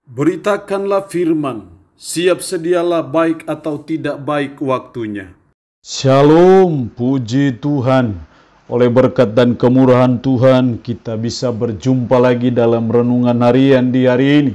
Beritakanlah firman, siap sedialah baik atau tidak baik waktunya. Shalom, puji Tuhan. Oleh berkat dan kemurahan Tuhan, kita bisa berjumpa lagi dalam renungan harian di hari ini.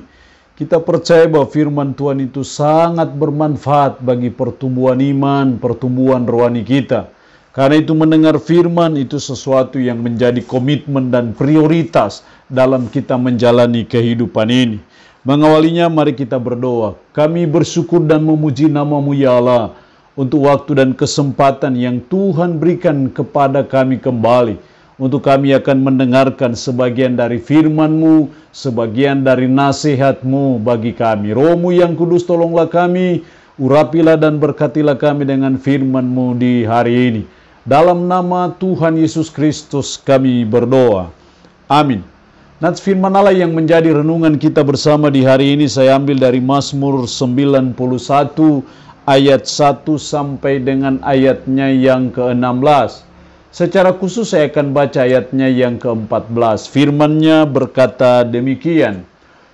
Kita percaya bahwa firman Tuhan itu sangat bermanfaat bagi pertumbuhan iman, pertumbuhan rohani kita. Karena itu mendengar firman itu sesuatu yang menjadi komitmen dan prioritas dalam kita menjalani kehidupan ini. Mengawalinya, mari kita berdoa. Kami bersyukur dan memuji nama-Mu ya Allah, untuk waktu dan kesempatan yang Tuhan berikan kepada kami kembali. Untuk kami akan mendengarkan sebagian dari firman-Mu, sebagian dari nasihat-Mu bagi kami. Roh-Mu yang kudus, tolonglah kami, urapilah dan berkatilah kami dengan firman-Mu di hari ini. Dalam nama Tuhan Yesus Kristus kami berdoa. Amin. Nats firman Allah yang menjadi renungan kita bersama di hari ini saya ambil dari Mazmur 91 ayat 1 sampai dengan ayatnya yang ke-16. Secara khusus saya akan baca ayatnya yang ke-14. Firman-Nya berkata demikian.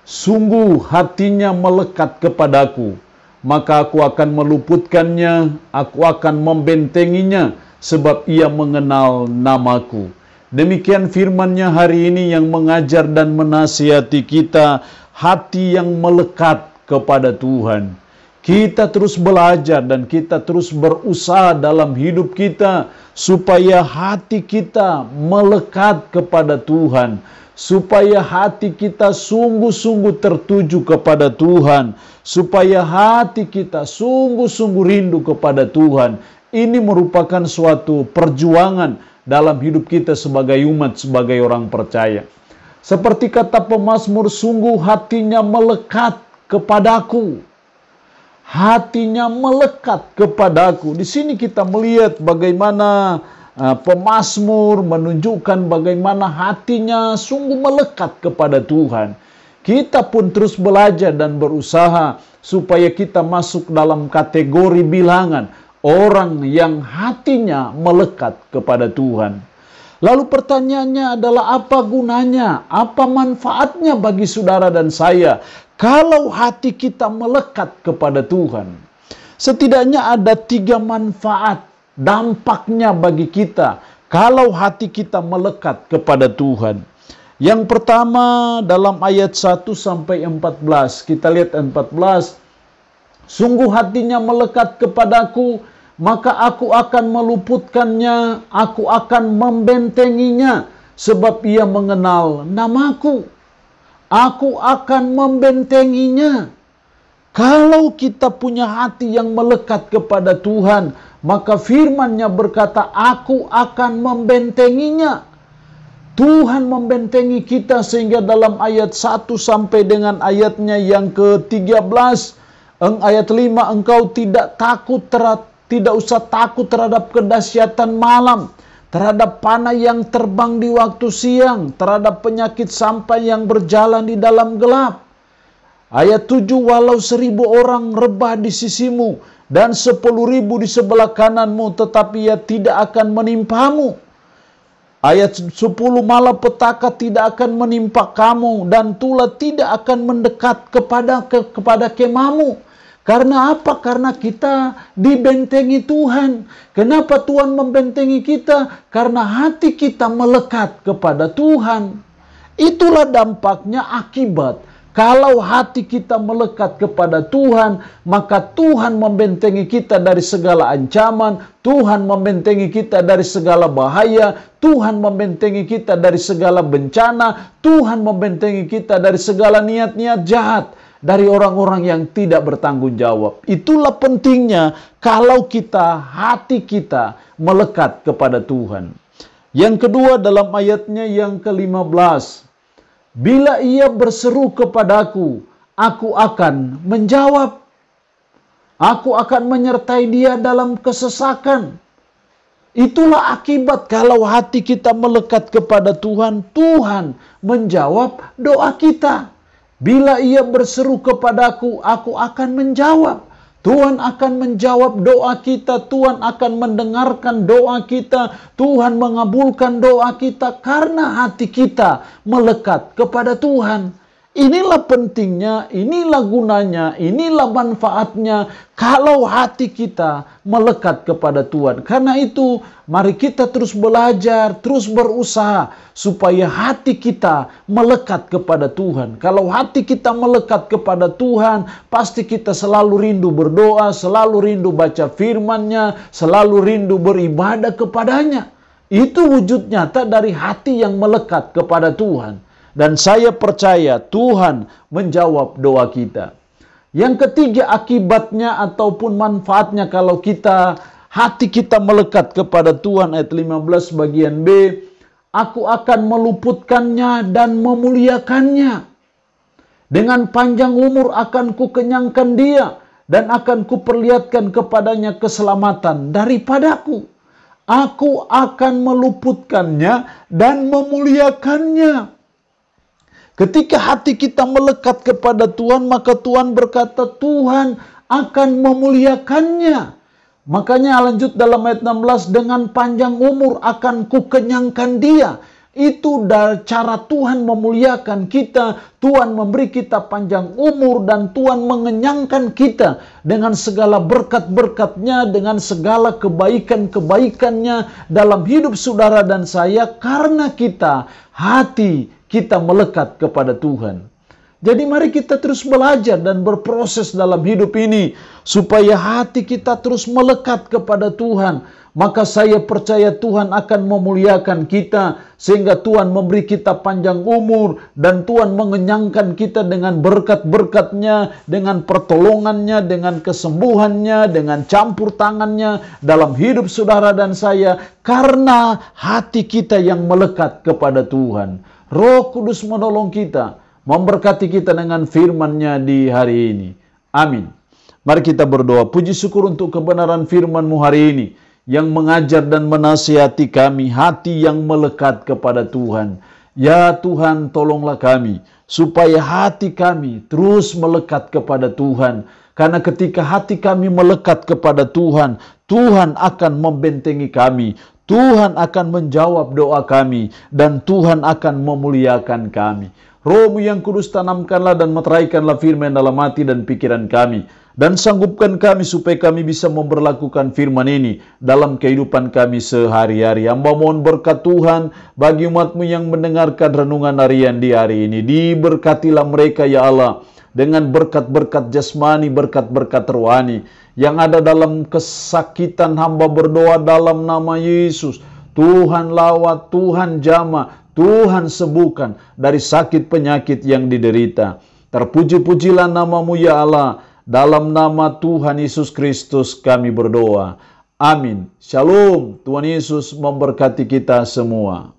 Sungguh hatinya melekat kepadaku, maka aku akan meluputkannya, aku akan membentenginya, sebab ia mengenal namaku. Demikian firman-Nya hari ini yang mengajar dan menasihati kita, hati yang melekat kepada Tuhan. Kita terus belajar dan kita terus berusaha dalam hidup kita supaya hati kita melekat kepada Tuhan, supaya hati kita sungguh-sungguh tertuju kepada Tuhan, supaya hati kita sungguh-sungguh rindu kepada Tuhan. Ini merupakan suatu perjuangan dalam hidup kita sebagai umat, sebagai orang percaya. Seperti kata pemazmur, sungguh hatinya melekat kepadaku. Hatinya melekat kepadaku. Di sini kita melihat bagaimana pemazmur menunjukkan bagaimana hatinya sungguh melekat kepada Tuhan. Kita pun terus belajar dan berusaha supaya kita masuk dalam kategori bilangan orang yang hatinya melekat kepada Tuhan. Lalu pertanyaannya adalah apa gunanya, apa manfaatnya bagi saudara dan saya kalau hati kita melekat kepada Tuhan? Setidaknya ada 3 manfaat dampaknya bagi kita kalau hati kita melekat kepada Tuhan. Yang pertama dalam ayat 1 sampai 14. Kita lihat 14. Sungguh hatinya melekat kepadaku, maka aku akan meluputkannya, aku akan membentenginya, sebab ia mengenal namaku. Aku akan membentenginya. Kalau kita punya hati yang melekat kepada Tuhan, maka firman-Nya berkata, aku akan membentenginya. Tuhan membentengi kita sehingga dalam ayat 1 sampai dengan ayatnya yang ke-13, ayat 5, engkau tidak usah takut terhadap kedahsyatan malam, terhadap panah yang terbang di waktu siang, terhadap penyakit sampai yang berjalan di dalam gelap. Ayat 7, walau 1000 orang rebah di sisimu dan 10.000 di sebelah kananmu, tetapi ia tidak akan menimpamu. Ayat 10, malapetaka tidak akan menimpa kamu dan tulah tidak akan mendekat kepada kemahmu. Karena apa? Karena kita dibentengi Tuhan. Kenapa Tuhan membentengi kita? Karena hati kita melekat kepada Tuhan. Itulah dampaknya, akibat. Kalau hati kita melekat kepada Tuhan, maka Tuhan membentengi kita dari segala ancaman, Tuhan membentengi kita dari segala bahaya, Tuhan membentengi kita dari segala bencana, Tuhan membentengi kita dari segala niat-niat jahat, dari orang-orang yang tidak bertanggung jawab. Itulah pentingnya kalau hati kita melekat kepada Tuhan. Yang kedua dalam ayatnya yang ke-15. Bila ia berseru kepadaku, aku akan menjawab. Aku akan menyertai dia dalam kesesakan. Itulah akibat kalau hati kita melekat kepada Tuhan, Tuhan menjawab doa kita. Bila ia berseru kepadaku, aku akan menjawab. Tuhan akan menjawab doa kita, Tuhan akan mendengarkan doa kita, Tuhan mengabulkan doa kita karena hati kita melekat kepada Tuhan. Inilah pentingnya, inilah gunanya, inilah manfaatnya kalau hati kita melekat kepada Tuhan. Karena itu, mari kita terus belajar, terus berusaha supaya hati kita melekat kepada Tuhan. Kalau hati kita melekat kepada Tuhan, pasti kita selalu rindu berdoa, selalu rindu baca firman-Nya, selalu rindu beribadah kepadanya. Itu wujud nyata dari hati yang melekat kepada Tuhan. Dan saya percaya Tuhan menjawab doa kita. Yang ketiga, akibatnya ataupun manfaatnya kalau hati kita melekat kepada Tuhan, ayat 15 bagian B, aku akan meluputkannya dan memuliakannya. Dengan panjang umur akan kukenyangkan dia dan akan kuperlihatkan kepadanya keselamatan daripadaku. Aku akan meluputkannya dan memuliakannya. Ketika hati kita melekat kepada Tuhan, maka Tuhan berkata Tuhan akan memuliakannya. Makanya lanjut dalam ayat 16, dengan panjang umur akan kukenyangkan dia. Itu cara Tuhan memuliakan kita. Tuhan memberi kita panjang umur dan Tuhan mengenyangkan kita dengan segala berkat-berkat-Nya, dengan segala kebaikan-kebaikan-Nya dalam hidup saudara dan saya, karena hati kita melekat kepada Tuhan. Jadi mari kita terus belajar dan berproses dalam hidup ini supaya hati kita terus melekat kepada Tuhan. Maka saya percaya Tuhan akan memuliakan kita sehingga Tuhan memberi kita panjang umur dan Tuhan mengenyangkan kita dengan berkat-berkat-Nya, dengan pertolongan-Nya, dengan kesembuhan-Nya, dengan campur tangan-Nya dalam hidup saudara dan saya, karena hati kita yang melekat kepada Tuhan. Roh Kudus menolong kita, memberkati kita dengan firman-Nya di hari ini. Amin. Mari kita berdoa. Puji syukur untuk kebenaran firman-Mu hari ini, yang mengajar dan menasihati kami, hati yang melekat kepada Tuhan. Ya Tuhan, tolonglah kami, supaya hati kami terus melekat kepada Tuhan. Karena ketika hati kami melekat kepada Tuhan, Tuhan akan membentengi kami. Tuhan akan menjawab doa kami dan Tuhan akan memuliakan kami. Roh-Mu yang kudus, tanamkanlah dan meteraikanlah firman dalam hati dan pikiran kami. Dan sanggupkan kami supaya kami bisa memberlakukan firman ini dalam kehidupan kami sehari-hari. Hamba mohon berkat Tuhan bagi umat-Mu yang mendengarkan renungan harian di hari ini. Diberkatilah mereka ya Allah dengan berkat-berkat jasmani, berkat-berkat rohani. Yang ada dalam kesakitan hamba berdoa dalam nama Yesus. Tuhan lawat, Tuhan jamah, Tuhan sembuhkan dari sakit penyakit yang diderita. Terpuji-pujilah nama-Mu ya Allah. Dalam nama Tuhan Yesus Kristus kami berdoa. Amin. Shalom. Tuhan Yesus memberkati kita semua.